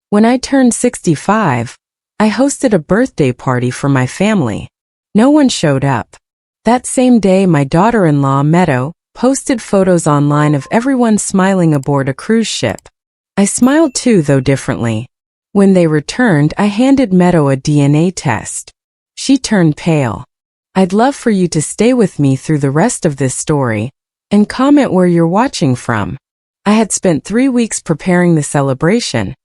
When I turned 65, I hosted a birthday party for my family. No one showed up. That same day, my daughter-in-law, Meadow, posted photos online of everyone smiling aboard a cruise ship. I smiled too, though differently. When they returned, I handed Meadow a DNA test. She turned pale. I'd love for you to stay with me through the rest of this story and comment where you're watching from. I had spent 3 weeks preparing the celebration,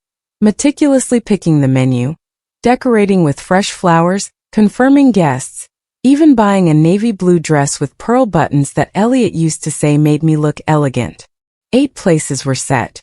meticulously picking the menu, decorating with fresh flowers, confirming guests, even buying a navy blue dress with pearl buttons that Elliot used to say made me look elegant. 8 places were set.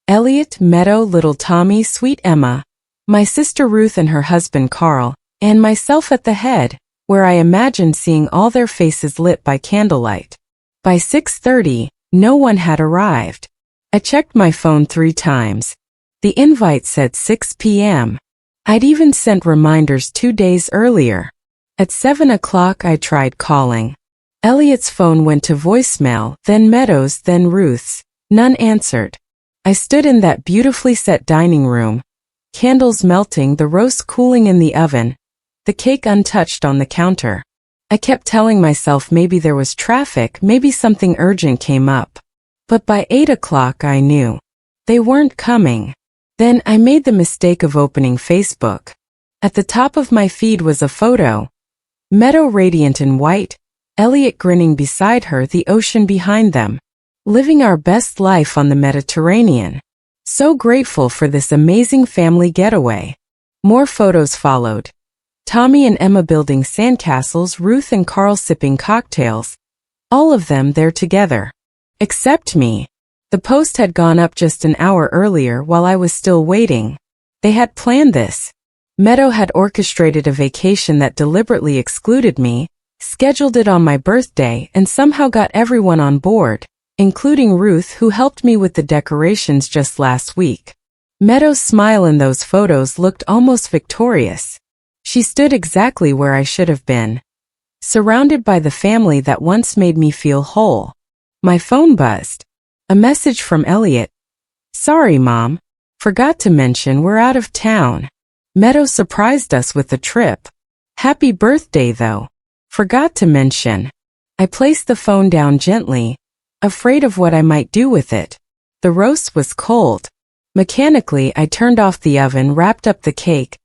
Elliot, Meadow, little Tommy, sweet Emma, my sister Ruth and her husband Carl, and myself at the head, where I imagined seeing all their faces lit by candlelight. By 6:30, no one had arrived. I checked my phone 3 times. The invite said 6 p.m. I'd even sent reminders 2 days earlier. At 7 o'clock I tried calling. Elliot's phone went to voicemail, then Meadow's, then Ruth's. None answered. I stood in that beautifully set dining room, candles melting, the roast cooling in the oven, the cake untouched on the counter. I kept telling myself maybe there was traffic, maybe something urgent came up. But by 8 o'clock I knew. They weren't coming. Then I made the mistake of opening Facebook. At the top of my feed was a photo. Meadow radiant in white, Elliot grinning beside her, the ocean behind them. Living our best life on the Mediterranean. So grateful for this amazing family getaway. More photos followed. Tommy and Emma building sandcastles, Ruth and Carl sipping cocktails. All of them there together. Except me. The post had gone up just an hour earlier while I was still waiting. They had planned this. Meadow had orchestrated a vacation that deliberately excluded me, scheduled it on my birthday, and somehow got everyone on board, including Ruth, who helped me with the decorations just last week. Meadow's smile in those photos looked almost victorious. She stood exactly where I should have been, surrounded by the family that once made me feel whole. My phone buzzed. A message from Elliot. Sorry, Mom. Forgot to mention we're out of town. Meadow surprised us with a trip. Happy birthday, though. Forgot to mention. I placed the phone down gently, afraid of what I might do with it. The roast was cold. Mechanically, I turned off the oven, wrapped up the cake,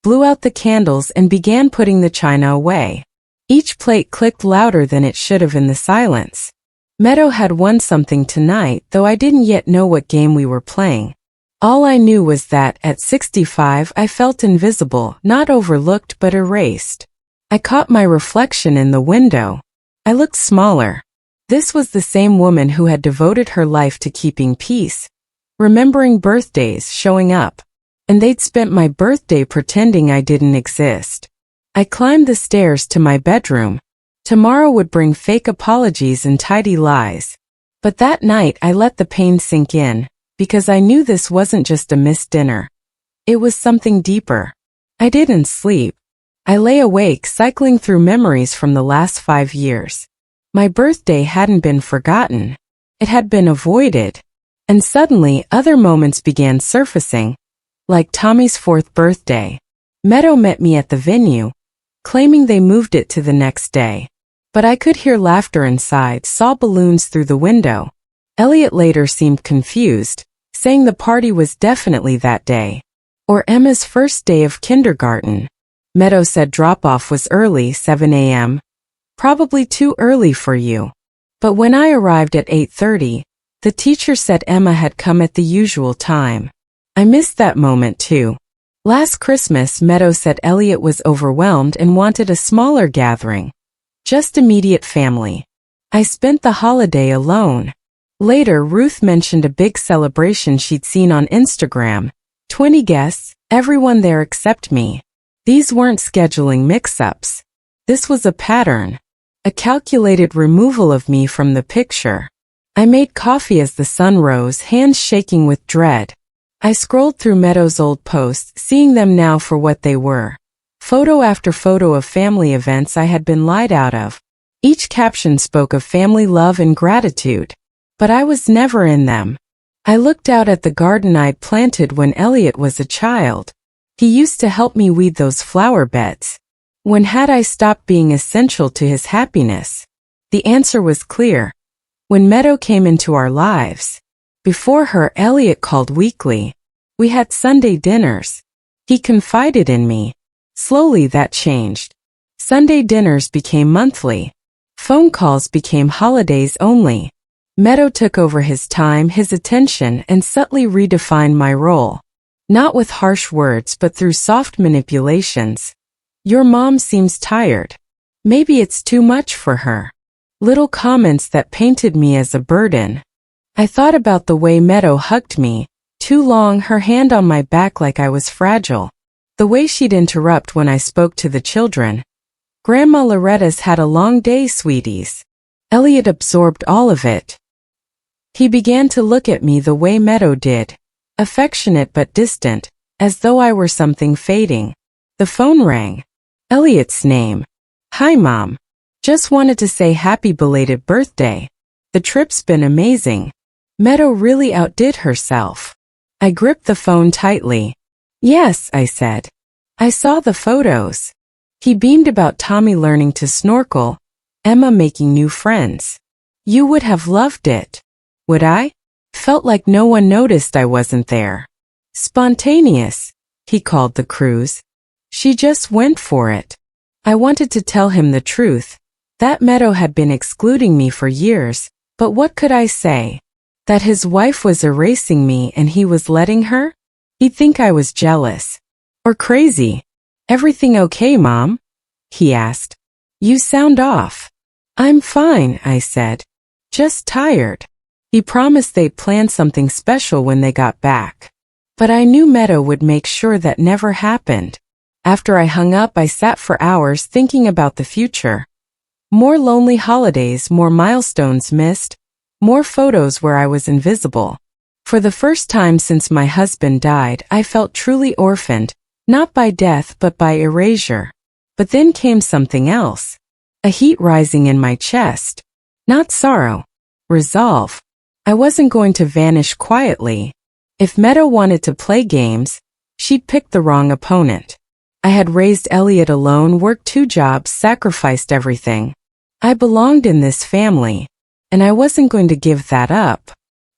blew out the candles, and began putting the china away. Each plate clicked louder than it should have in the silence. Meadow had won something tonight, though I didn't yet know what game we were playing. All I knew was that, at 65, I felt invisible, not overlooked but erased. I caught my reflection in the window. I looked smaller. This was the same woman who had devoted her life to keeping peace, remembering birthdays, showing up. And they'd spent my birthday pretending I didn't exist. I climbed the stairs to my bedroom. Tomorrow would bring fake apologies and tidy lies. But that night I let the pain sink in, because I knew this wasn't just a missed dinner. It was something deeper. I didn't sleep. I lay awake, cycling through memories from the last 5 years. My birthday hadn't been forgotten. It had been avoided. And suddenly other moments began surfacing, like Tommy's 4th birthday. Meadow met me at the venue, claiming they moved it to the next day. But I could hear laughter inside, saw balloons through the window. Elliot later seemed confused, saying the party was definitely that day. Or Emma's first day of kindergarten. Meadow said drop-off was early, 7 a.m. Probably too early for you. But when I arrived at 8:30, the teacher said Emma had come at the usual time. I missed that moment too. Last Christmas, Meadow said Elliot was overwhelmed and wanted a smaller gathering. Just immediate family. I spent the holiday alone. Later, Ruth mentioned a big celebration she'd seen on Instagram. 20 guests, everyone there except me. These weren't scheduling mix-ups. This was a pattern. A calculated removal of me from the picture. I made coffee as the sun rose, hands shaking with dread. I scrolled through Meadow's old posts, seeing them now for what they were. Photo after photo of family events I had been lied out of. Each caption spoke of family love and gratitude. But I was never in them. I looked out at the garden I'd planted when Elliot was a child. He used to help me weed those flower beds. When had I stopped being essential to his happiness? The answer was clear. When Meadow came into our lives. Before her, Elliot called weekly. We had Sunday dinners. He confided in me. Slowly that changed. Sunday dinners became monthly. Phone calls became holidays only. Meadow took over his time, his attention, and subtly redefined my role. Not with harsh words but through soft manipulations. Your mom seems tired. Maybe it's too much for her. Little comments that painted me as a burden. I thought about the way Meadow hugged me, too long, her hand on my back like I was fragile. The way she'd interrupt when I spoke to the children. Grandma Loretta's had a long day, sweeties. Elliot absorbed all of it. He began to look at me the way Meadow did, affectionate but distant, as though I were something fading. The phone rang. Elliot's name. Hi, Mom. Just wanted to say happy belated birthday. The trip's been amazing. Meadow really outdid herself. I gripped the phone tightly. Yes, I said. I saw the photos. He beamed about Tommy learning to snorkel, Emma making new friends. You would have loved it. Would I? Felt like no one noticed I wasn't there. Spontaneous, he called the cruise. She just went for it. I wanted to tell him the truth. That Meadow had been excluding me for years, but what could I say? That his wife was erasing me and he was letting her? He'd think I was jealous. Or crazy. Everything okay, Mom? He asked. You sound off. I'm fine, I said. Just tired. He promised they'd plan something special when they got back. But I knew Meadow would make sure that never happened. After I hung up, I sat for hours thinking about the future. More lonely holidays, more milestones missed, more photos where I was invisible. For the first time since my husband died, I felt truly orphaned, not by death but by erasure. But then came something else. A heat rising in my chest. Not sorrow. Resolve. I wasn't going to vanish quietly. If Meadow wanted to play games, she'd picked the wrong opponent. I had raised Elliot alone, worked 2 jobs, sacrificed everything. I belonged in this family, and I wasn't going to give that up.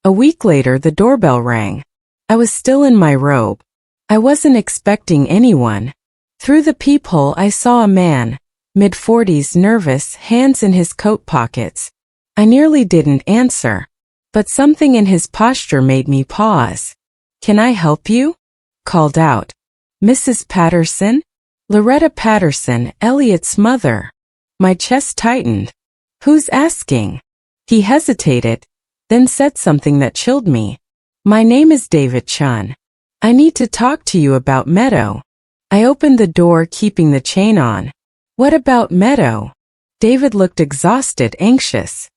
A week later, the doorbell rang. I was still in my robe. I wasn't expecting anyone. Through the peephole, I saw a man, mid-40s, nervous, hands in his coat pockets. I nearly didn't answer. But something in his posture made me pause. Can I help you? Called out. Mrs. Patterson? Loretta Patterson, Elliot's mother. My chest tightened. Who's asking? He hesitated, then said something that chilled me. My name is David Chun. I need to talk to you about Meadow. I opened the door, keeping the chain on. What about Meadow? David looked exhausted, anxious.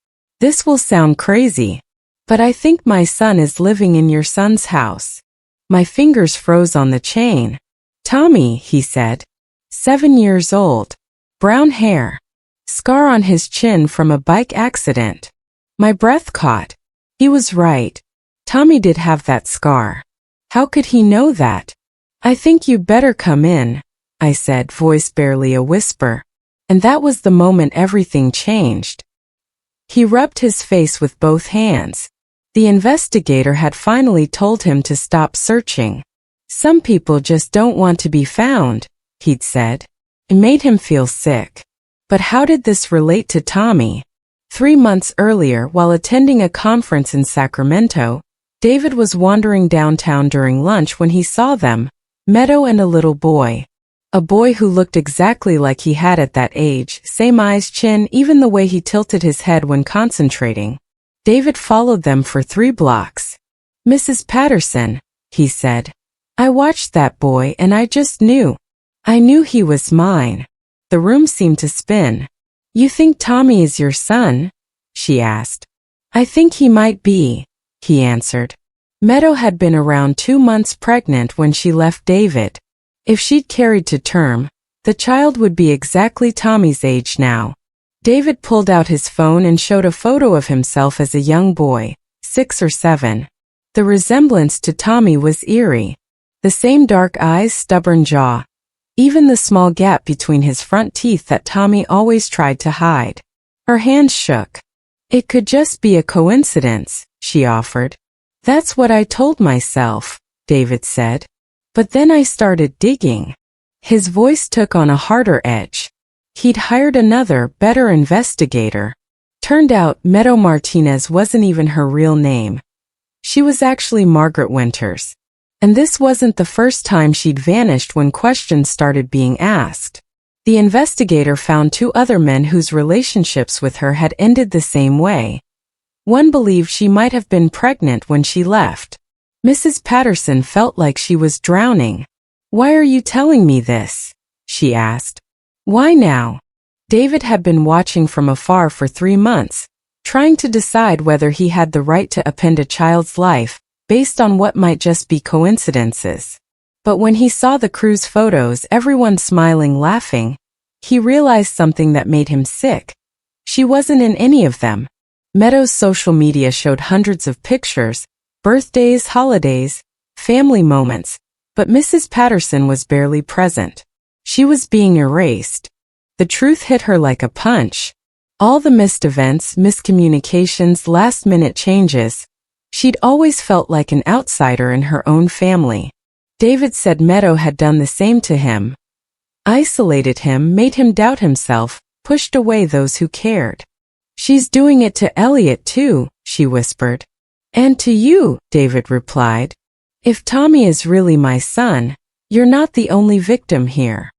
This will sound crazy. But I think my son is living in your son's house. My fingers froze on the chain. Tommy, he said. 7 years old. Brown hair. Scar on his chin from a bike accident. My breath caught. He was right. Tommy did have that scar. How could he know that? I think you better come in, I said, voice barely a whisper. And that was the moment everything changed. He rubbed his face with both hands. The investigator had finally told him to stop searching. Some people just don't want to be found, he'd said. It made him feel sick. But how did this relate to Tommy? 3 months earlier, while attending a conference in Sacramento, David was wandering downtown during lunch when he saw them, Meadow and a little boy. A boy who looked exactly like he had at that age, same eyes, chin, even the way he tilted his head when concentrating. David followed them for 3 blocks. Mrs. Patterson, he said. I watched that boy and I just knew. I knew he was mine. The room seemed to spin. You think Tommy is your son? She asked. I think he might be, he answered. Meadow had been around 2 months pregnant when she left David. If she'd carried to term, the child would be exactly Tommy's age now. David pulled out his phone and showed a photo of himself as a young boy, 6 or 7. The resemblance to Tommy was eerie. The same dark eyes, stubborn jaw. Even the small gap between his front teeth that Tommy always tried to hide. Her hands shook. "It could just be a coincidence," she offered. "That's what I told myself," David said. "But then I started digging." His voice took on a harder edge. He'd hired another, better investigator. Turned out Meadow Martinez wasn't even her real name. She was actually Margaret Winters. And this wasn't the first time she'd vanished when questions started being asked. The investigator found 2 other men whose relationships with her had ended the same way. One believed she might have been pregnant when she left. Mrs. Patterson felt like she was drowning. "Why are you telling me this?" she asked. "Why now?" David had been watching from afar for 3 months, trying to decide whether he had the right to upend a child's life, based on what might just be coincidences. But when he saw the crew's photos, everyone smiling, laughing, he realized something that made him sick. She wasn't in any of them. Meadow's social media showed hundreds of pictures, birthdays, holidays, family moments, but Mrs. Patterson was barely present. She was being erased. The truth hit her like a punch. All the missed events, miscommunications, last-minute changes. She'd always felt like an outsider in her own family. David said Meadow had done the same to him. Isolated him, made him doubt himself, pushed away those who cared. "She's doing it to Elliot too," she whispered. "And to you," David replied. "If Tommy is really my son, you're not the only victim here."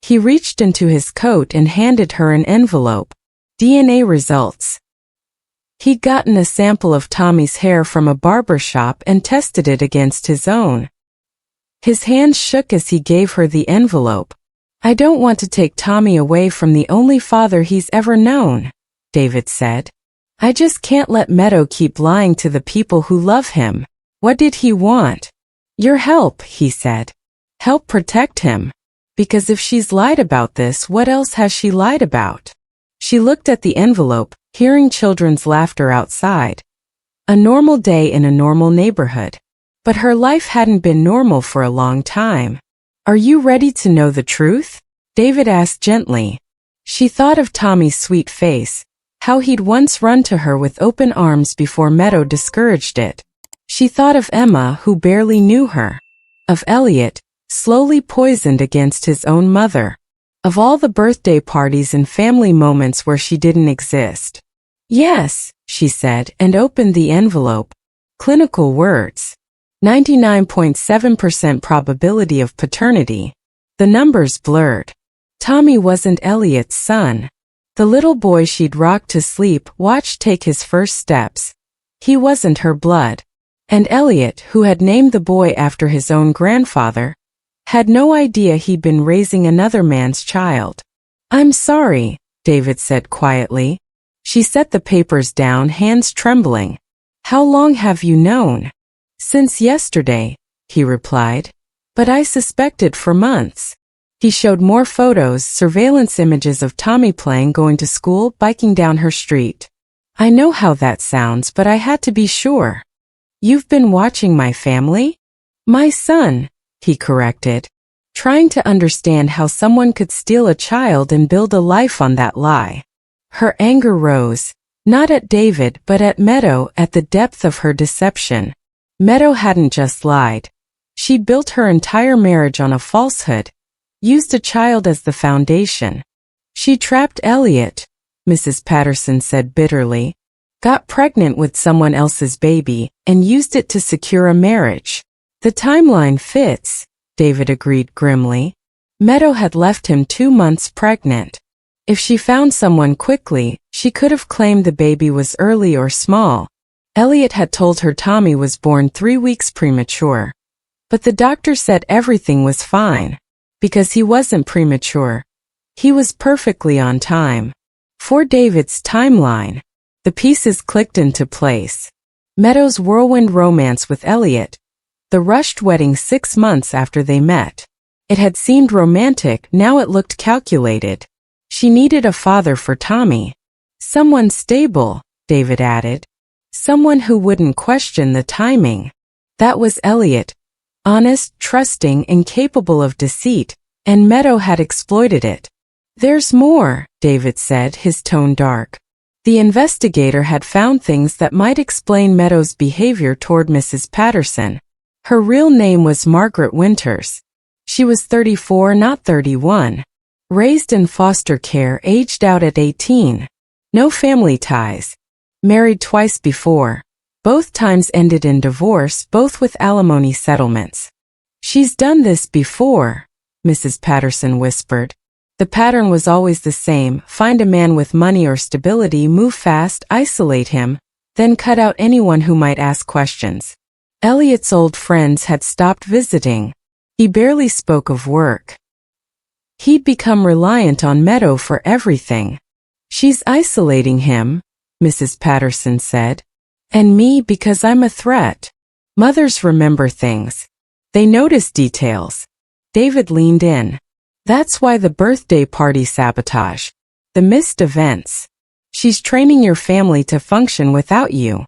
He reached into his coat and handed her an envelope. DNA results. He'd gotten a sample of Tommy's hair from a barber shop and tested it against his own. His hands shook as he gave her the envelope. "I don't want to take Tommy away from the only father he's ever known," David said. "I just can't let Meadow keep lying to the people who love him." "What did he want?" "Your help," he said. "Help protect him. Because if she's lied about this, what else has she lied about?" She looked at the envelope, hearing children's laughter outside. A normal day in a normal neighborhood. But her life hadn't been normal for a long time. "Are you ready to know the truth?" David asked gently. She thought of Tommy's sweet face, how he'd once run to her with open arms before Meadow discouraged it. She thought of Emma, who barely knew her. Of Elliot, slowly poisoned against his own mother. Of all the birthday parties and family moments where she didn't exist. "Yes," she said, and opened the envelope. Clinical words. 99.7% probability of paternity. The numbers blurred. Tommy wasn't Elliot's son. The little boy she'd rocked to sleep, watched take his first steps. He wasn't her blood. And Elliot, who had named the boy after his own grandfather, had no idea he'd been raising another man's child. "I'm sorry," David said quietly. She set the papers down, hands trembling. "How long have you known?" "Since yesterday," he replied. "But I suspected for months." He showed more photos, surveillance images of Tommy playing, going to school, biking down her street. "I know how that sounds, but I had to be sure." "You've been watching my family?" "My son," he corrected, trying to understand how someone could steal a child and build a life on that lie. Her anger rose, not at David but at Meadow, at the depth of her deception. Meadow hadn't just lied. She'd built her entire marriage on a falsehood, used a child as the foundation. She trapped Elliot, Mrs. Patterson said bitterly, got pregnant with someone else's baby, and used it to secure a marriage. "The timeline fits," David agreed grimly. Meadow had left him 2 months pregnant. If she found someone quickly, she could have claimed the baby was early or small. Elliot had told her Tommy was born 3 weeks premature. But the doctor said everything was fine. Because he wasn't premature. He was perfectly on time. For David's timeline, the pieces clicked into place. Meadow's whirlwind romance with Elliot. The rushed wedding 6 months after they met. It had seemed romantic, now it looked calculated. She needed a father for Tommy. "Someone stable," David added. Someone who wouldn't question the timing. That was Elliot. Honest, trusting, and capable of deceit, and Meadow had exploited it. "There's more," David said, his tone dark. The investigator had found things that might explain Meadow's behavior toward Mrs. Patterson. Her real name was Margaret Winters. She was 34, not 31. Raised in foster care, aged out at 18. No family ties. Married twice before. Both times ended in divorce, both with alimony settlements. "She's done this before," Mrs. Patterson whispered. The pattern was always the same: find a man with money or stability, move fast, isolate him, then cut out anyone who might ask questions. Elliot's old friends had stopped visiting. He barely spoke of work. He'd become reliant on Meadow for everything. "She's isolating him," Mrs. Patterson said. "And me, because I'm a threat." Mothers remember things. They notice details. David leaned in. "That's why the birthday party sabotage. The missed events. She's training your family to function without you."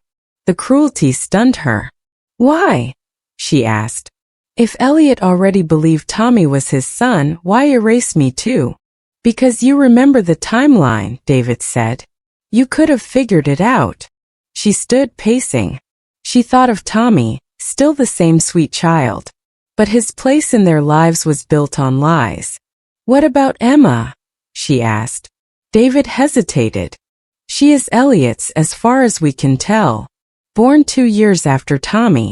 The cruelty stunned her. "Why?" she asked. "If Elliot already believed Tommy was his son, why erase me too?" "Because you remember the timeline," David said. "You could have figured it out." She stood pacing. She thought of Tommy, still the same sweet child. But his place in their lives was built on lies. "What about Emma?" she asked. David hesitated. "She is Elliot's as far as we can tell. Born 2 years after Tommy.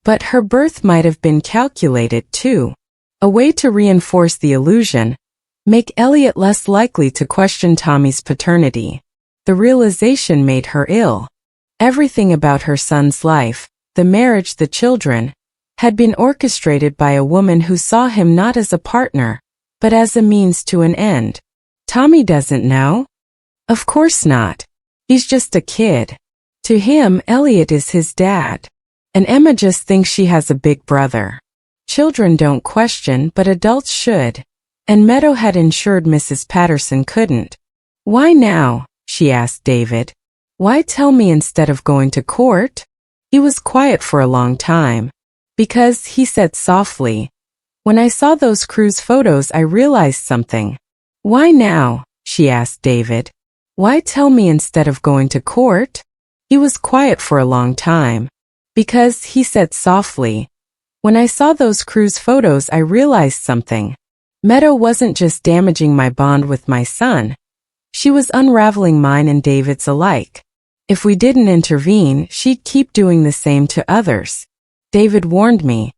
But her birth might have been calculated too. A way to reinforce the illusion. Make Elliot less likely to question Tommy's paternity." The realization made her ill. Everything about her son's life, the marriage, the children, had been orchestrated by a woman who saw him not as a partner, but as a means to an end. Tommy doesn't know? Of course not. He's just a kid. To him, Elliot is his dad. And Emma just thinks she has a big brother. Children don't question, but adults should. And Meadow had ensured Mrs. Patterson couldn't. "Why now?" she asked David. "Why tell me instead of going to court?" He was quiet for a long time. "Because," he said softly, "when I saw those cruise photos I realized something." "Why now?" she asked David. "Why tell me instead of going to court?" He was quiet for a long time. "Because," he said softly, "when I saw those cruise photos I realized something. Meadow wasn't just damaging my bond with my son. She was unraveling mine and David's alike. If we didn't intervene, she'd keep doing the same to others. David warned me.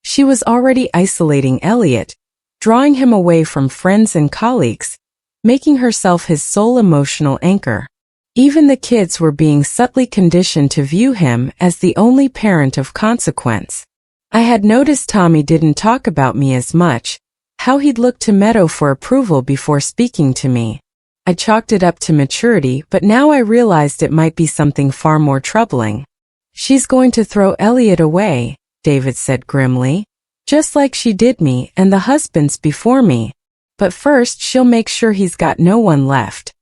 She was already isolating Elliot, drawing him away from friends and colleagues, making herself his sole emotional anchor. Even the kids were being subtly conditioned to view him as the only parent of consequence. I had noticed Tommy didn't talk about me as much, how he'd look to Meadow for approval before speaking to me. I chalked it up to maturity, but now I realized it might be something far more troubling. She's going to throw Elliot away, David said grimly, just like she did me and the husbands before me. But first she'll make sure he's got no one left.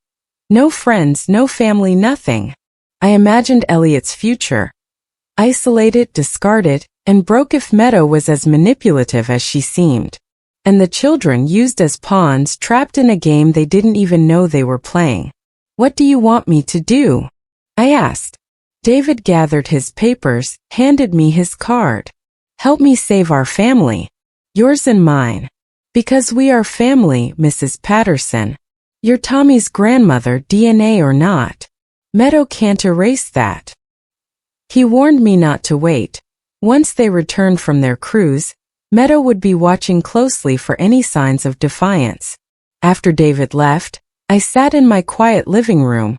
No friends, no family, nothing. I imagined Elliot's future. Isolated, discarded, and broke if Meadow was as manipulative as she seemed. And the children used as pawns, trapped in a game they didn't even know they were playing. "What do you want me to do?" I asked. David gathered his papers, handed me his card. "Help me save our family. Yours and mine. Because we are family, Mrs. Patterson. You're Tommy's grandmother, DNA or not. Meadow can't erase that." He warned me not to wait. Once they returned from their cruise, Meadow would be watching closely for any signs of defiance. After David left, I sat in my quiet living room,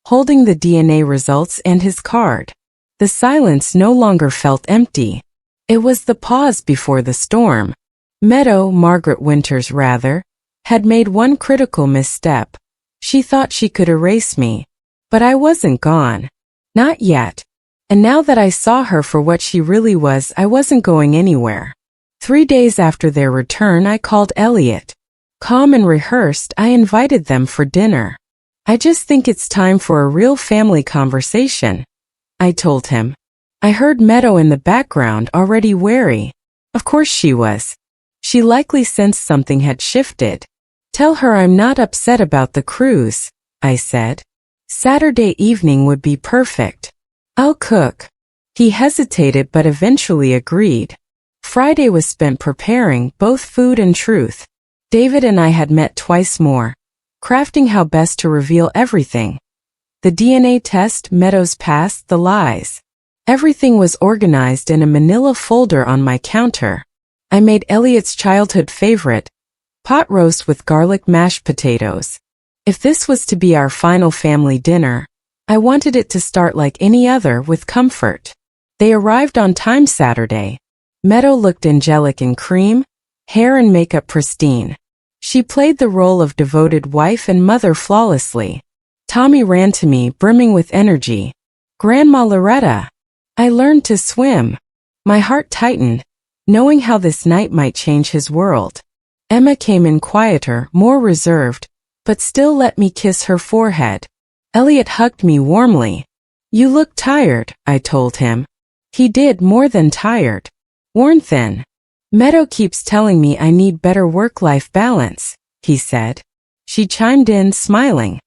holding the DNA results and his card. The silence no longer felt empty. It was the pause before the storm. Meadow, Margaret Winters rather, had made one critical misstep. She thought she could erase me. But I wasn't gone. Not yet. And now that I saw her for what she really was, I wasn't going anywhere. 3 days after their return, I called Elliot. Calm and rehearsed, I invited them for dinner. "I just think it's time for a real family conversation," I told him. I heard Meadow in the background already wary. Of course she was. She likely sensed something had shifted. Tell her I'm not upset about the cruise, I said. Saturday evening would be perfect. I'll cook. He hesitated but eventually agreed. Friday was spent preparing both food and truth. David and I had met twice more, crafting how best to reveal everything. The DNA test, Meadows passed, the lies. Everything was organized in a manila folder on my counter. I made Elliot's childhood favorite, pot roast with garlic mashed potatoes. If this was to be our final family dinner, I wanted it to start like any other, with comfort. They arrived on time Saturday. Meadow looked angelic in cream, hair and makeup pristine. She played the role of devoted wife and mother flawlessly. Tommy ran to me, brimming with energy. Grandma Loretta, I learned to swim. My heart tightened, knowing how this night might change his world. Emma came in quieter, more reserved, but still let me kiss her forehead. Elliot hugged me warmly. You look tired, I told him. He did, more than tired. Worn thin. Meadow keeps telling me I need better work-life balance, he said. She chimed in, smiling.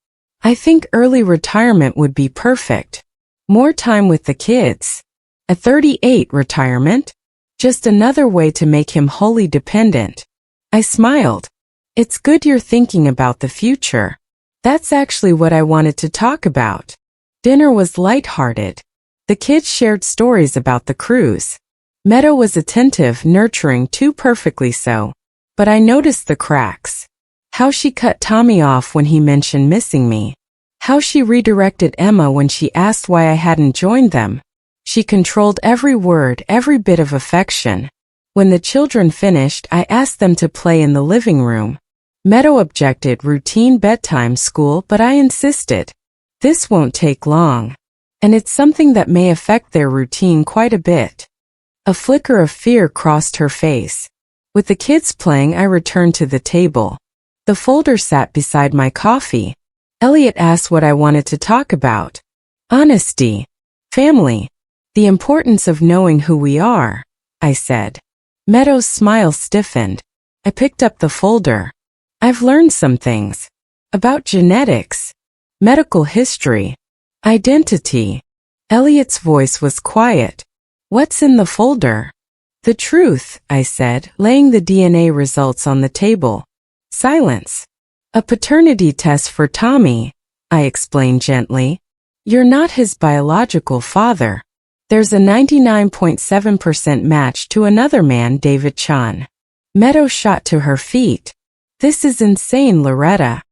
I think early retirement would be perfect. More time with the kids. A 38 retirement? Just another way to make him wholly dependent. I smiled. It's good you're thinking about the future. That's actually what I wanted to talk about. Dinner was light-hearted. The kids shared stories about the cruise. Meadow was attentive, nurturing, too perfectly so. But I noticed the cracks. How she cut Tommy off when he mentioned missing me. How she redirected Emma when she asked why I hadn't joined them. She controlled every word, every bit of affection. When the children finished, I asked them to play in the living room. Meadow objected, routine bedtime school, but I insisted. This won't take long. And it's something that may affect their routine quite a bit. A flicker of fear crossed her face. With the kids playing, I returned to the table. The folder sat beside my coffee. Elliot asked what I wanted to talk about. Honesty. Family. The importance of knowing who we are, I said. Meadow's smile stiffened. I picked up the folder. I've learned some things. About genetics. Medical history. Identity. Elliot's voice was quiet. What's in the folder? The truth, I said, laying the DNA results on the table. Silence. A paternity test for Tommy, I explained gently. You're not his biological father. There's a 99.7% match to another man, David Chan. Meadow shot to her feet. This is insane, Loretta.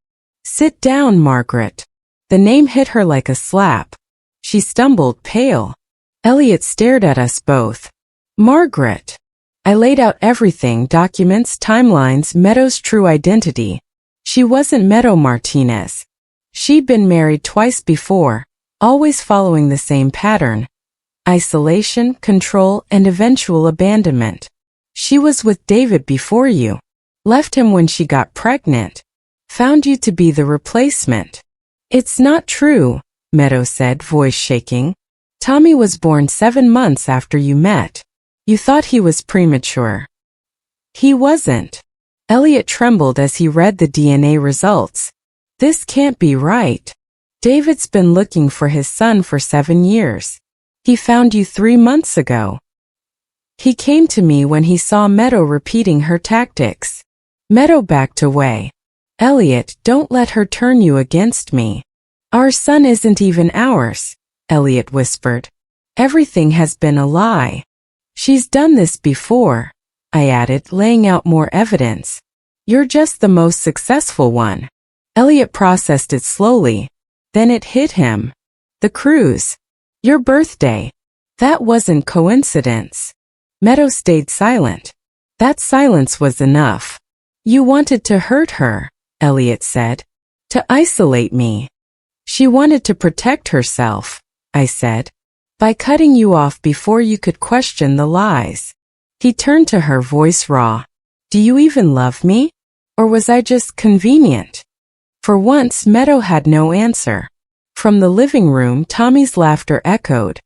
Sit down, Margaret. The name hit her like a slap. She stumbled, pale. Elliot stared at us both. Margaret. I laid out everything, documents, timelines, Meadow's true identity. She wasn't Meadow Martinez. She'd been married twice before, always following the same pattern. Isolation, control, and eventual abandonment. She was with David before you. Left him when she got pregnant. Found you to be the replacement. It's not true, Meadow said, voice shaking. Tommy was born 7 months after you met. You thought he was premature. He wasn't. Elliot trembled as he read the DNA results. This can't be right. David's been looking for his son for 7 years. He found you 3 months ago. He came to me when he saw Meadow repeating her tactics. Meadow backed away. Elliot, don't let her turn you against me. Our son isn't even ours, Elliot whispered. Everything has been a lie. She's done this before, I added, laying out more evidence. You're just the most successful one. Elliot processed it slowly. Then it hit him. The cruise. Your birthday. That wasn't coincidence. Meadow stayed silent. That silence was enough. You wanted to hurt her, Elliot said. To isolate me. She wanted to protect herself, I said. By cutting you off before you could question the lies. He turned to her, voice raw. Do you even love me? Or was I just convenient? For once, Meadow had no answer. From the living room, Tommy's laughter echoed.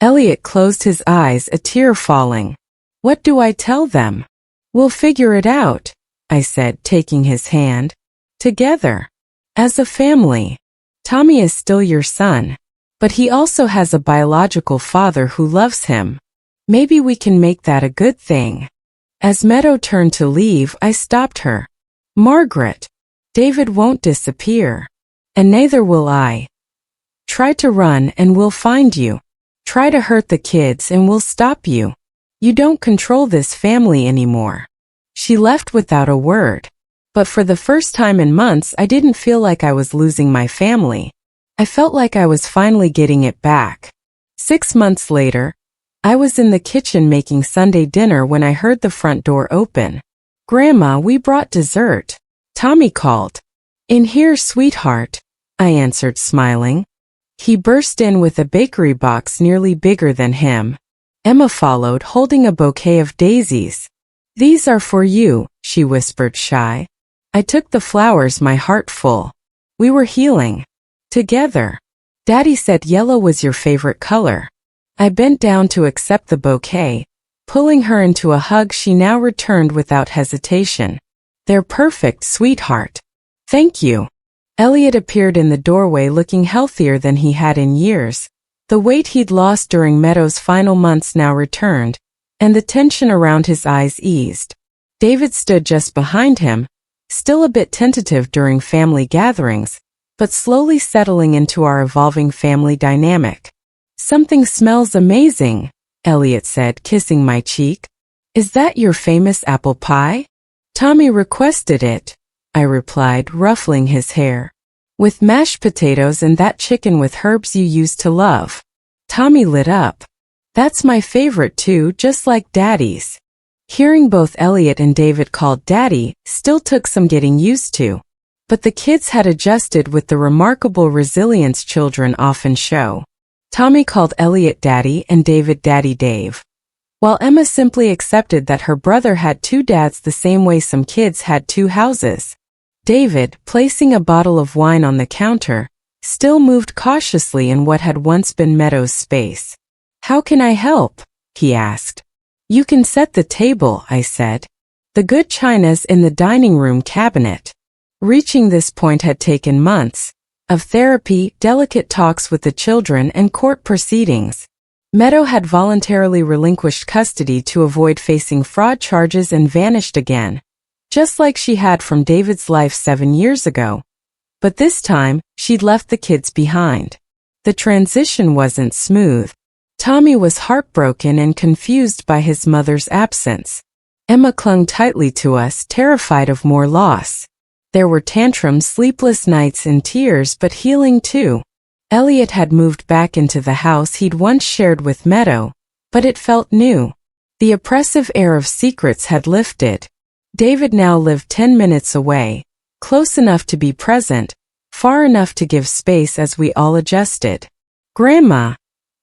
Elliot closed his eyes, a tear falling. What do I tell them? We'll figure it out, I said, taking his hand. Together. As a family. Tommy is still your son. But he also has a biological father who loves him. Maybe we can make that a good thing. As Meadow turned to leave, I stopped her. Margaret. David won't disappear. And neither will I. Try to run and we'll find you. Try to hurt the kids and we'll stop you. You don't control this family anymore. She left without a word. But for the first time in months, I didn't feel like I was losing my family. I felt like I was finally getting it back. 6 months later, I was in the kitchen making Sunday dinner when I heard the front door open. Grandma, we brought dessert. Tommy called. In here, sweetheart, I answered, smiling. He burst in with a bakery box nearly bigger than him. Emma followed, holding a bouquet of daisies. These are for you, she whispered, shy. I took the flowers, my heart full. We were healing. Together. Daddy said yellow was your favorite color. I bent down to accept the bouquet, pulling her into a hug she now returned without hesitation. They're perfect, sweetheart. Thank you. Elliot appeared in the doorway looking healthier than he had in years. The weight he'd lost during Meadow's final months now returned, and the tension around his eyes eased. David stood just behind him, still a bit tentative during family gatherings, but slowly settling into our evolving family dynamic. Something smells amazing, Elliot said, kissing my cheek. Is that your famous apple pie? Tommy requested it, I replied, ruffling his hair. With mashed potatoes and that chicken with herbs you used to love. Tommy lit up. That's my favorite too, just like Daddy's. Hearing both Elliot and David called Daddy still took some getting used to. But the kids had adjusted with the remarkable resilience children often show. Tommy called Elliot Daddy and David Daddy Dave, while Emma simply accepted that her brother had 2 dads the same way some kids had 2 houses. David, placing a bottle of wine on the counter, still moved cautiously in what had once been Meadow's space. How can I help? He asked. You can set the table, I said. The good china's in the dining room cabinet. Reaching this point had taken months of therapy, delicate talks with the children, and court proceedings. Meadow had voluntarily relinquished custody to avoid facing fraud charges and vanished again, just like she had from David's life 7 years ago. But this time, she'd left the kids behind. The transition wasn't smooth. Tommy was heartbroken and confused by his mother's absence. Emma clung tightly to us, terrified of more loss. There were tantrums, sleepless nights, and tears, but healing too. Elliot had moved back into the house he'd once shared with Meadow, but it felt new. The oppressive air of secrets had lifted. David now lived 10 minutes away, close enough to be present, far enough to give space as we all adjusted. Grandma,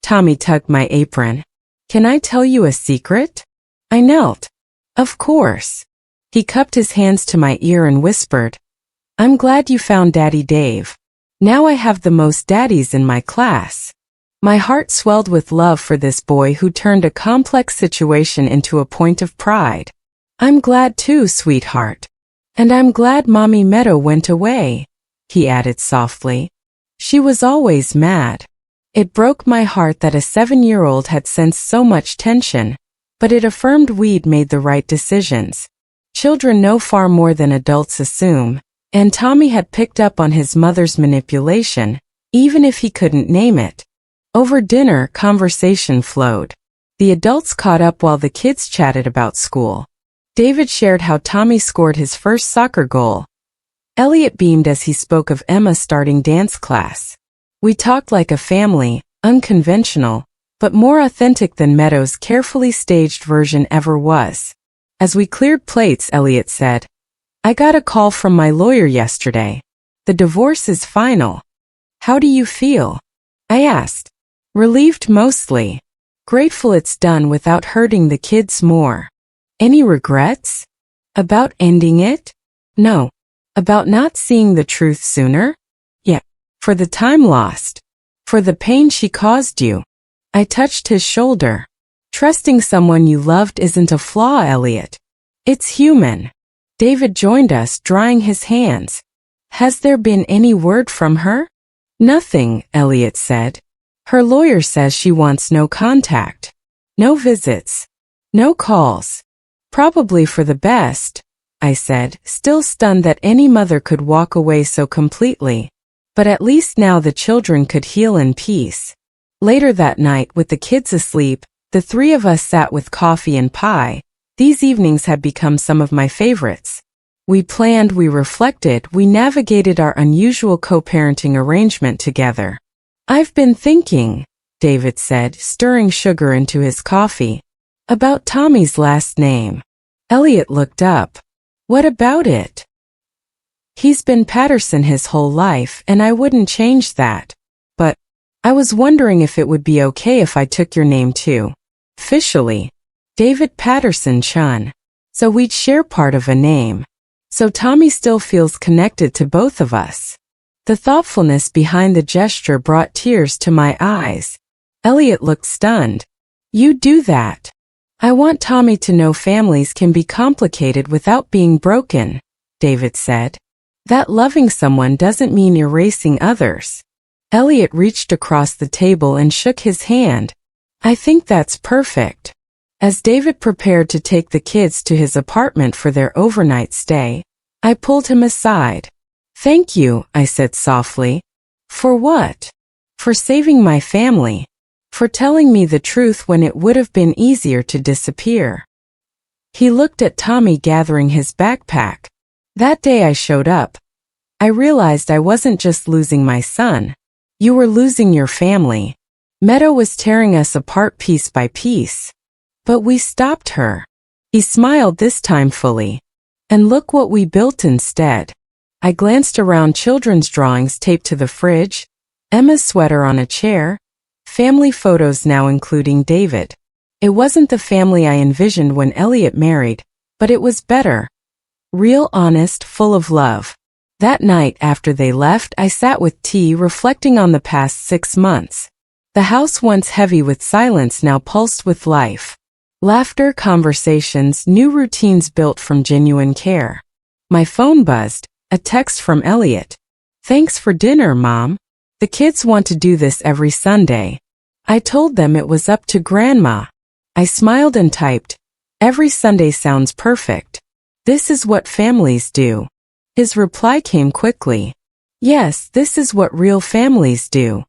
Tommy tugged my apron. Can I tell you a secret? I knelt. Of course. He cupped his hands to my ear and whispered, I'm glad you found Daddy Dave. Now I have the most daddies in my class. My heart swelled with love for this boy who turned a complex situation into a point of pride. I'm glad too, sweetheart. And I'm glad Mommy Meadow went away, he added softly. She was always mad. It broke my heart that a 7-year-old had sensed so much tension, but it affirmed we'd made the right decisions. Children know far more than adults assume, and Tommy had picked up on his mother's manipulation, even if he couldn't name it. Over dinner, conversation flowed. The adults caught up while the kids chatted about school. David shared how Tommy scored his first soccer goal. Elliot beamed as he spoke of Emma starting dance class. We talked like a family, unconventional, but more authentic than Meadow's carefully staged version ever was. As we cleared plates, Elliot said, I got a call from my lawyer yesterday. The divorce is final. How do you feel? I asked. Relieved mostly. Grateful it's done without hurting the kids more. Any regrets? About ending it? No. About not seeing the truth sooner? Yeah. For the time lost. For the pain she caused you. I touched his shoulder. Trusting someone you loved isn't a flaw, Elliot. It's human. David joined us, drying his hands. Has there been any word from her? Nothing, Elliot said. Her lawyer says she wants no contact. No visits. No calls. Probably for the best, I said, still stunned that any mother could walk away so completely. But at least now the children could heal in peace. Later that night, with the kids asleep, the three of us sat with coffee and pie. These evenings had become some of my favorites. We planned, we reflected, we navigated our unusual co-parenting arrangement together. I've been thinking, David said, stirring sugar into his coffee, about Tommy's last name. Elliot looked up. What about it? He's been Patterson his whole life, and I wouldn't change that. But I was wondering if it would be okay if I took your name too. Officially, David Patterson Chun. So we'd share part of a name. So Tommy still feels connected to both of us. The thoughtfulness behind the gesture brought tears to my eyes. Elliot looked stunned. You do that. I want Tommy to know families can be complicated without being broken, David said. That loving someone doesn't mean erasing others. Elliot reached across the table and shook his hand. I think that's perfect. As David prepared to take the kids to his apartment for their overnight stay, I pulled him aside. Thank you, I said softly. For what? For saving my family. For telling me the truth when it would have been easier to disappear. He looked at Tommy gathering his backpack. That day I showed up. I realized I wasn't just losing my son. You were losing your family. Meadow was tearing us apart piece by piece. But we stopped her. He smiled this time fully. And look what we built instead. I glanced around children's drawings taped to the fridge, Emma's sweater on a chair, family photos now including David. It wasn't the family I envisioned when Elliot married, but it was better. Real, honest, full of love. That night after they left, I sat with tea reflecting on the past 6 months. The house once heavy with silence now pulsed with life. Laughter, conversations, new routines built from genuine care. My phone buzzed, a text from Elliot. Thanks for dinner, Mom. The kids want to do this every Sunday. I told them it was up to Grandma. I smiled and typed, every Sunday sounds perfect. This is what families do. His reply came quickly. Yes, this is what real families do.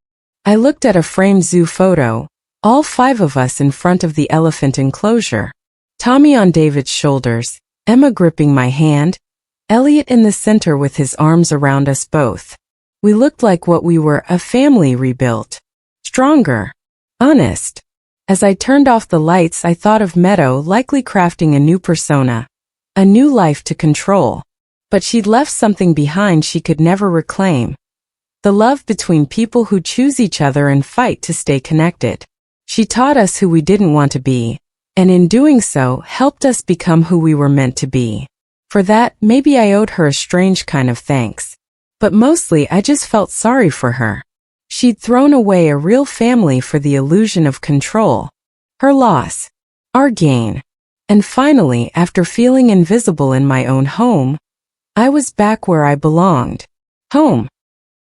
I looked at a framed zoo photo, all 5 of us in front of the elephant enclosure. Tommy on David's shoulders, Emma gripping my hand, Elliot in the center with his arms around us both. We looked like what we were, a family rebuilt. Stronger. Honest. As I turned off the lights, I thought of Meadow likely crafting a new persona. A new life to control. But she'd left something behind she could never reclaim. The love between people who choose each other and fight to stay connected. She taught us who we didn't want to be, and in doing so, helped us become who we were meant to be. For that, maybe I owed her a strange kind of thanks. But mostly I just felt sorry for her. She'd thrown away a real family for the illusion of control. Her loss. Our gain. And finally, after feeling invisible in my own home, I was back where I belonged. Home.